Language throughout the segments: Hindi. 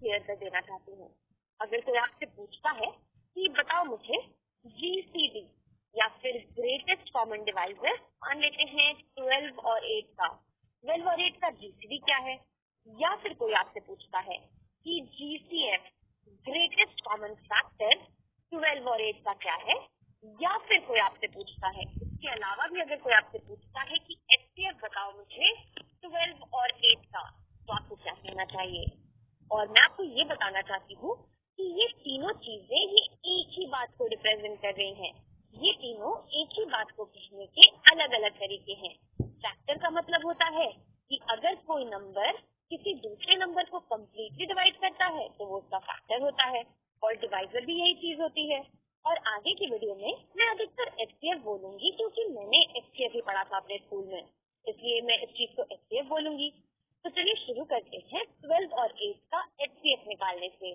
क्लियर कर देना चाहती हूँ। अगर कोई आपसे पूछता है कि बताओ मुझे जीसीडी या फिर ग्रेटेस्ट कॉमन डिवाइजर, मान लेते हैं 12 और 8 का, 12 और 8 का जीसीडी क्या है, या फिर कोई आपसे पूछता है कि जीसीएफ ग्रेटेस्ट कॉमन फैक्टर 12 और 8 का क्या है, या फिर कोई आपसे पूछता है, इसके अलावा भी अगर कोई आपसे पूछता है कि एचसीएफ बताओ मुझे 12 और 8 का, तो आपको क्या कहना चाहिए। और मैं आपको ये बताना चाहती हूँ कि ये तीनों चीजें ये एक ही बात को रिप्रेजेंट कर रही हैं। ये तीनों एक ही बात को कहने के अलग अलग तरीके हैं। फैक्टर का मतलब होता है कि अगर कोई नंबर किसी दूसरे नंबर को कम्प्लीटली डिवाइड करता है तो वो उसका फैक्टर होता है, और डिवाइजर भी यही चीज होती है। और आगे की वीडियो में मैं अधिकतर एचसीएफ बोलूंगी, क्योंकि मैंने एचसीएफ ही पढ़ा था अपने स्कूल में, इसलिए मैं इस चीज को एचसीएफ बोलूंगी। तो चलिए शुरू करते हैं 12 और 8 का एचसीएफ निकालने से।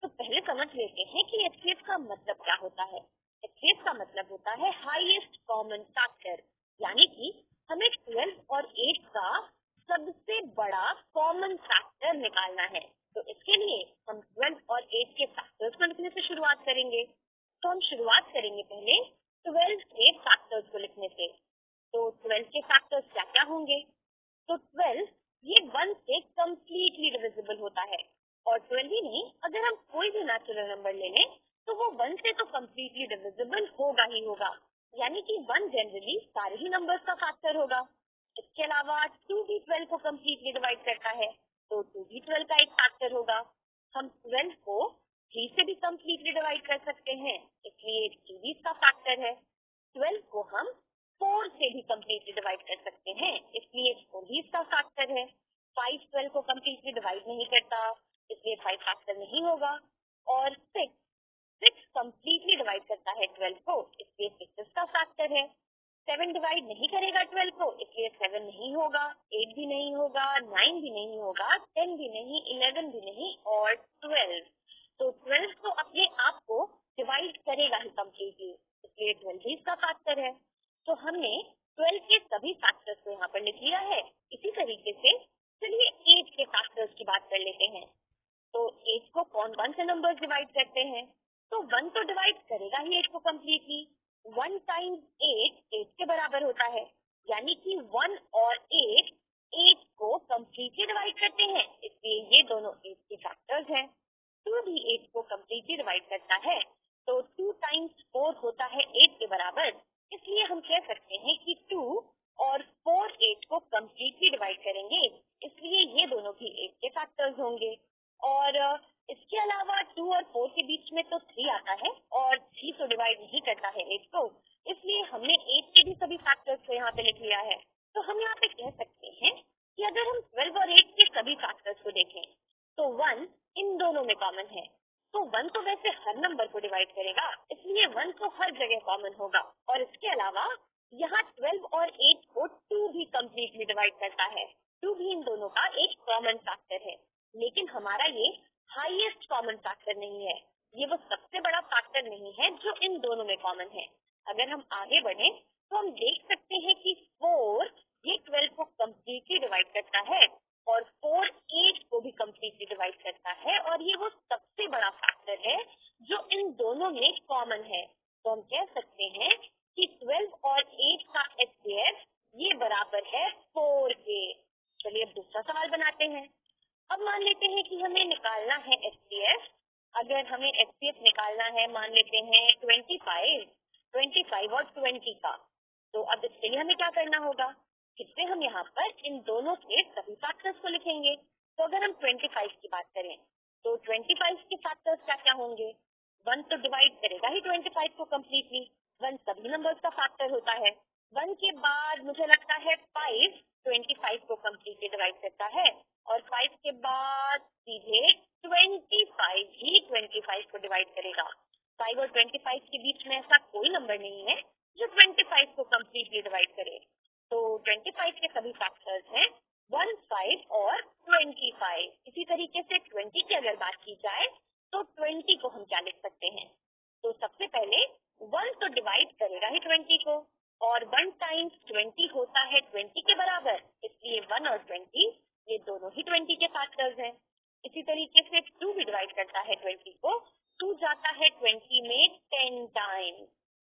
तो पहले समझ लेते हैं कि एचसीएफ का मतलब क्या होता है। एचसीएफ का मतलब होता है हाईएस्ट कॉमन फैक्टर, यानी कि हमें 12 और 8 का सबसे बड़ा कॉमन फैक्टर निकालना है। तो इसके लिए हम 12 और 8 के फैक्टर्स को लिखने से शुरुआत करेंगे। तो हम शुरुआत करेंगे पहले 12 के फैक्टर्स को लिखने से। तो 12 के फैक्टर्स क्या क्या होंगे। तो 12 ये 1 से कम्प्लीटली डिविजिबल होता है, और 12 ही नहीं, अगर हम कोई भी नेचुरल नंबर ले लें तो वो 1 से तो कम्प्लीटली डिविजिबल होगा ही होगा, यानी कि 1 जनरली सारे ही नंबर्स का फैक्टर होगा। इसके अलावा 2 भी 12 को कम्प्लीटली डिवाइड करता है, तो 2 भी 12 का एक फैक्टर होगा। हम 12 को 3 से भी कम्प्लीटली डिवाइड कर सकते हैं, इसलिए 3 भी इसका फैक्टर है। 12 को हम 4 से भी कम्प्लीटली डिवाइड कर सकते हैं, इसलिए 4 भी इसका फैक्टर है। 5 12 को कम्प्लीटली डिवाइड नहीं करता, इसलिए 5 फैक्टर नहीं होगा। और 6 कम्प्लीटली डिवाइड करता है 12 को, इसलिए 6 इसका फैक्टर है। 7 डिवाइड नहीं करेगा 12 को, इसलिए 7 नहीं होगा। 8 भी नहीं होगा, 9 भी नहीं होगा, 10 भी नहीं, 11 भी नहीं, और 12। तो 12 तो अपने आप को डिवाइड करेगा ही कम्प्लीटली, इसलिए 12 भी इसका फैक्टर है। तो हमने 12 के सभी फैक्टर्स को यहाँ पर लिख लिया है। इसी तरीके से चलिए 8 के फैक्टर्स की बात कर लेते हैं। तो 8 को कौन कौन से नंबर्स डिवाइड करते हैं। तो 1 तो डिवाइड करेगा ही 8 को कम्प्लीटली। 1 टाइम्स 8 8 के बराबर होता है, यानी कि 1 और 8 को कम्प्लीटली डिवाइड करते हैं, इसलिए ये दोनों 8 के फैक्टर्स हैं। 2 भी 8 को कम्प्लीटली डिवाइड करता है, तो 2 टाइम्स 4 होता है 8 के बराबर, इसलिए हम कह सकते हैं कि 2 और 4 8 को कम्प्लीटली डिवाइड करेंगे, इसलिए ये दोनों भी 8 के फैक्टर्स होंगे। और इसके अलावा 2 और 4 के बीच में तो 3 आता है, और 3 तो डिवाइड नहीं करता है 8 को, इसलिए हमने 8 के भी सभी फैक्टर्स को यहाँ पे लिख लिया है। तो हम यहाँ पे कह सकते हैं कि अगर हम 12 और 8 के सभी फैक्टर्स को देखें तो 1 इन दोनों में कॉमन है। तो 1 तो वैसे हर नंबर को डिवाइड करेगा, इसलिए 1 तो हर जगह कॉमन होगा। और इसके अलावा यहाँ 12 और 8 को 2 भी कम्प्लीटली डिवाइड करता है। 2 भी इन दोनों का एक कॉमन फैक्टर है, लेकिन हमारा ये हाईएस्ट कॉमन फैक्टर नहीं है, ये वो सबसे बड़ा फैक्टर नहीं है जो इन दोनों में कॉमन है। अगर हम आगे बढ़े तो हम देख सकते हैं कि 4 ये 12 को कम्प्लीटली डिवाइड करता है, और 4 8 को भी कम्प्लीटली डिवाइड करता है, और ये वो सबसे बड़ा फैक्टर है जो इन दोनों में कॉमन है। तो हम कह सकते हैं कि 12 और 8 का एचसीएफ ये बराबर है 4 के। चलिए अब दूसरा सवाल बनाते हैं। अब मान लेते हैं कि हमें निकालना है एचसीएफ। अगर हमें एचसीएफ निकालना है, मान लेते हैं 25 और 20 का, तो अब इसके लिए हमें क्या करना होगा। इससे हम यहाँ पर इन दोनों के सभी फैक्टर्स को लिखेंगे। तो अगर हम 25 की बात करें तो 25 के फैक्टर्स क्या क्या होंगे। 1 तो डिवाइड करेगा ही 25 को कम्प्लीटली, 1 सभी नंबर्स का फैक्टर होता है। 1 के बाद मुझे लगता है 5 25 को कम्प्लीटली डिवाइड करता है, और 5 के बाद सीधे 25 ही 25 को डिवाइड करेगा। 5 और 25 के बीच में ऐसा कोई नंबर नहीं है जो 25 को कम्प्लीटली डिवाइड करे। तो 25 के सभी फैक्टर्स हैं 1 5 और 25। इसी तरीके से 20 की अगर बात की जाए तो 20 को हम क्या लिख सकते हैं। तो सबसे पहले 1 तो डिवाइड करेगा ही 20 को, और 1 टाइम्स 20 होता है 20 के बराबर, इसलिए 1 और 20 ये दोनों ही 20 के फैक्टर्स हैं। इसी तरीके से 2 भी डिवाइड करता है 20 को, 2 जाता है 20 में 10 टाइम,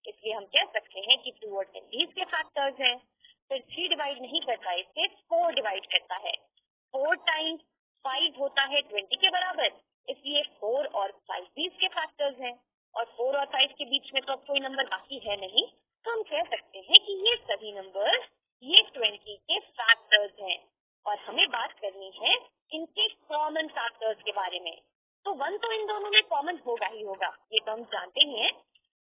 इसलिए हम कह सकते हैं कि 2 और 10 इसके फैक्टर्स हैं। फिर 3 डिवाइड नहीं करता है, इसे 4 डिवाइड करता है, 4 टाइम्स 5 होता है 20 के बराबर, इसलिए 4 और 5 भी इसके फैक्टर्स हैं, और 4 और 5 के बीच में तो अब कोई नंबर बाकी है नहीं, तो हम कह सकते हैं कि ये सभी नंबर ये 20 के फैक्टर्स हैं। और हमें बात करनी है इनके कॉमन फैक्टर्स के बारे में। तो 1 तो इन दोनों में कॉमन होगा ही होगा, ये तो हम जानते ही हैं।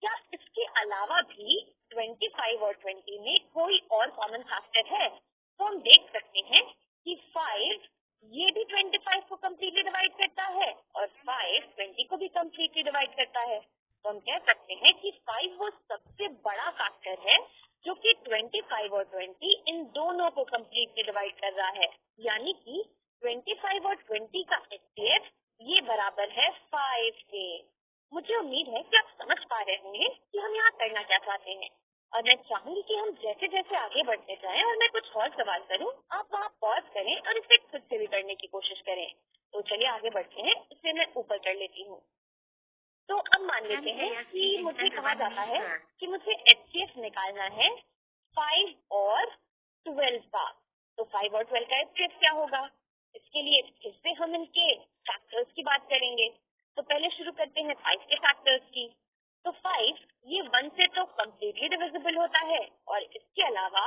क्या इसके अलावा भी 25 और 20 में कोई और कॉमन फैक्टर है? तो हम देख सकते हैं कि 5 ये भी 25 को कम्प्लीटली डिवाइड करता है और 5 20 को भी कम्प्लीटली डिवाइड करता है। तो हम कह सकते हैं कि 5 वो सबसे बड़ा फैक्टर है जो कि 25 और 20 इन दोनों को कम्प्लीटली डिवाइड कर रहा है, यानी कि 25 और 20 का एचसीएफ ये बराबर है 5 के। मुझे उम्मीद है कि आप समझ पा रहे होंगे कि हम यहाँ करना क्या चाहते हैं, और मैं चाहूंगी कि हम जैसे जैसे आगे बढ़ते जाएं और मैं कुछ और सवाल करूं, आप वहाँ पॉज करें और इसे खुद से भी करने की कोशिश करें। तो चलिए आगे बढ़ते हैं, इसे मैं ऊपर कर लेती हूँ। तो अब मान लेते हैं कि मुझे कहा जाता है कि मुझे एचसीएफ निकालना है 5 और 12 का। तो 5 और 12 का एचसीएफ क्या होगा? इसके लिए फिर से हम इनके फैक्टर्स की बात करेंगे। तो पहले शुरू करते हैं 5 के फैक्टर्स की। तो 5 ये 1 से तो कम्प्लीटली डिविजिबल होता है, और इसके अलावा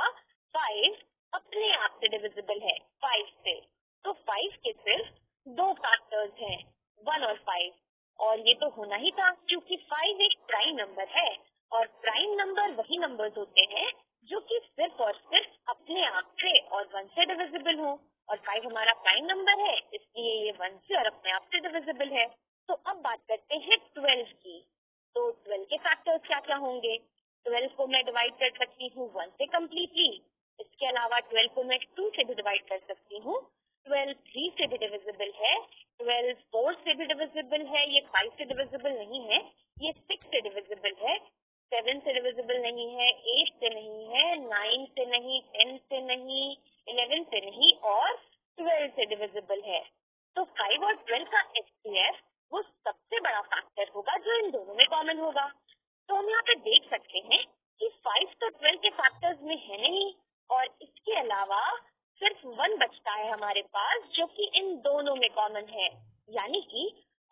5 अपने आप से डिविजिबल है 5 से। तो 5 के सिर्फ 2 फैक्टर्स हैं, 1 और 5, और ये तो होना ही था क्योंकि 5 एक प्राइम नंबर है, और प्राइम नंबर वही नंबर्स होते हैं जो कि सिर्फ और सिर्फ अपने आप से और 1 से डिविजिबल हो, और 5 हमारा प्राइम नंबर है, इसलिए ये 1 से और अपने आप से डिविजिबल है। तो अब बात करते हैं 12 की। तो 12 के फैक्टर्स क्या क्या होंगे? 12 को मैं डिवाइड कर सकती हूँ 1 से कम्प्लीटली, इसके अलावा 12 को मैं 2 से भी डिवाइड कर सकती हूँ, 12 3 से भी डिविजिबल है, 12 4 से भी डिविजिबल है, ये 5 से डिविजिबल नहीं है, ये 6 से डिविजिबल है, 7 से डिविजिबल नहीं है, 8 से नहीं है, 9 से नहीं, 10 से नहीं, 11 से नहीं, और 12 से डिविजिबल है। तो 5 और 12 का एचसीएफ वो सबसे बड़ा फैक्टर होगा जो इन दोनों में कॉमन होगा। तो हम यहाँ पे देख सकते हैं कि 5 तो 12 के फैक्टर्स में है नहीं, और इसके अलावा सिर्फ 1 बचता है हमारे पास जो कि इन दोनों में कॉमन है, यानी कि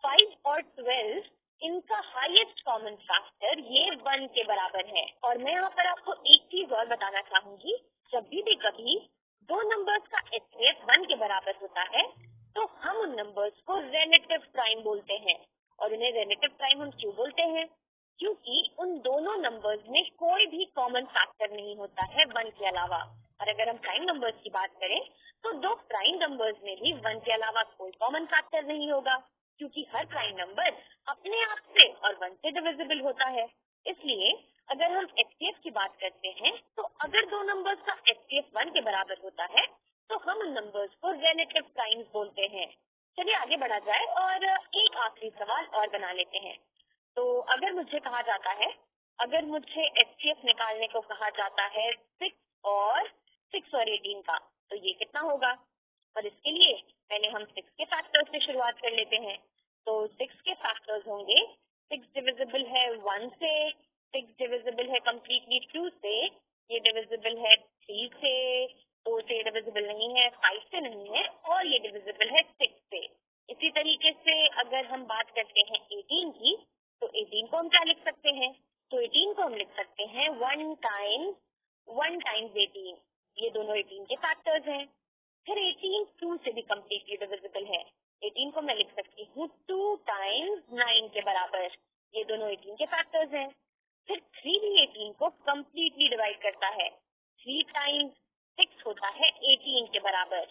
5 और 12 इनका हाईएस्ट कॉमन फैक्टर ये 1 के बराबर है। और मैं यहाँ पर आपको एक चीज और बताना चाहूंगी, जब भी कभी दो नंबर्स का एचसीएफ 1 के बराबर होता है तो हम उन नंबर्स को रिलेटिव प्राइम बोलते हैं। और उन्हें रिलेटिव प्राइम हम क्यों बोलते हैं? क्योंकि उन दोनों नंबर्स में कोई भी कॉमन फैक्टर नहीं होता है 1 के अलावा। और अगर हम प्राइम नंबर्स की बात करें तो दो प्राइम नंबर्स में भी 1 के अलावा कोई कॉमन फैक्टर नहीं होगा, क्योंकि हर प्राइम नंबर अपने आप से और 1 से डिविजिबल होता है। इसलिए अगर हम एचसीएफ की बात करते हैं तो अगर दो नंबर्स का एचसीएफ 1 के बराबर होता है तो हम उन नंबर्स को रिलेटिव प्राइम्स बोलते हैं। चलिए आगे बढ़ा जाए और एक आखिरी सवाल और बना लेते हैं। तो अगर मुझे कहा जाता है, अगर मुझे एचसीएफ निकालने को कहा जाता है 6 और 18 का, तो ये कितना होगा? और इसके लिए पहले हम 6 के फैक्टर्स से शुरुआत कर लेते हैं। तो 6 के फैक्टर्स होंगे, 6 डिविजिबल है 1 से, 6 डिविजिबल है कम्प्लीटली 2 से, ये डिविजिबल है 3 से, 4 से डिविजिबल नहीं है, 5 से नहीं है, और ये डिविजिबल है 6 से। इसी तरीके से अगर हम बात करते हैं 18 की, तो 18 को हम क्या लिख सकते हैं? तो 18 को हम लिख सकते हैं 1 टाइम्स 18, ये दोनों 18 के फैक्टर्स हैं। फिर 18 2 से भी कम्प्लीटली डिविजिबल है, 18 को मैं लिख सकती हूँ 2 टाइम्स 9 के बराबर, ये दोनों 18 के फैक्टर्स हैं। फिर 3 भी 18 को कम्प्लीटली डिवाइड करता है, 3 टाइम्स 6 होता है 18 के बराबर,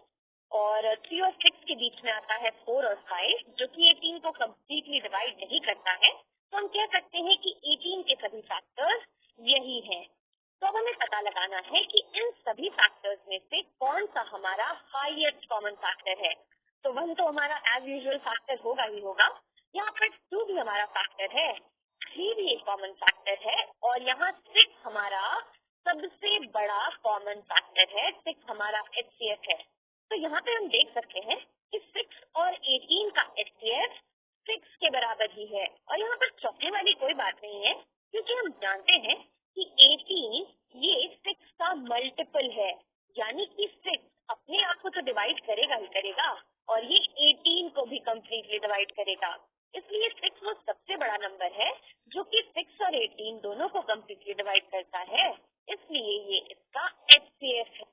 और 3 और 6 के बीच में आता है 4 और 5 जो कि 18 को कम्प्लीटली डिवाइड नहीं करता है। तो हम कह सकते हैं कि 18 के सभी फैक्टर्स यही हैं। तो अब हमें पता लगाना है कि इन सभी फैक्टर्स में से कौन सा हमारा हाईएस्ट कॉमन फैक्टर है। तो 1 तो हमारा एज यूजुअल फैक्टर होगा ही होगा, यहाँ पर 2 भी हमारा फैक्टर है, 3 भी एक कॉमन फैक्टर है, और यहाँ 6 हमारा सबसे बड़ा कॉमन फैक्टर है, 6 हमारा एचसीएफ है। तो यहाँ पे हम देख सकते हैं कि 6 और 18 का HCF 6 के बराबर ही है। और यहाँ पर चौंकने वाली कोई बात नहीं है, क्योंकि हम जानते हैं कि 18 ये 6 का मल्टीपल है, यानी कि 6 अपने आप को तो डिवाइड करेगा ही करेगा और ये 18 को भी कंप्लीटली डिवाइड करेगा। इसलिए 6 वो सबसे बड़ा नंबर है जो कि 6 और 18 दोनों को कंप्लीटली डिवाइड करता है, इसलिए ये इसका HCF है।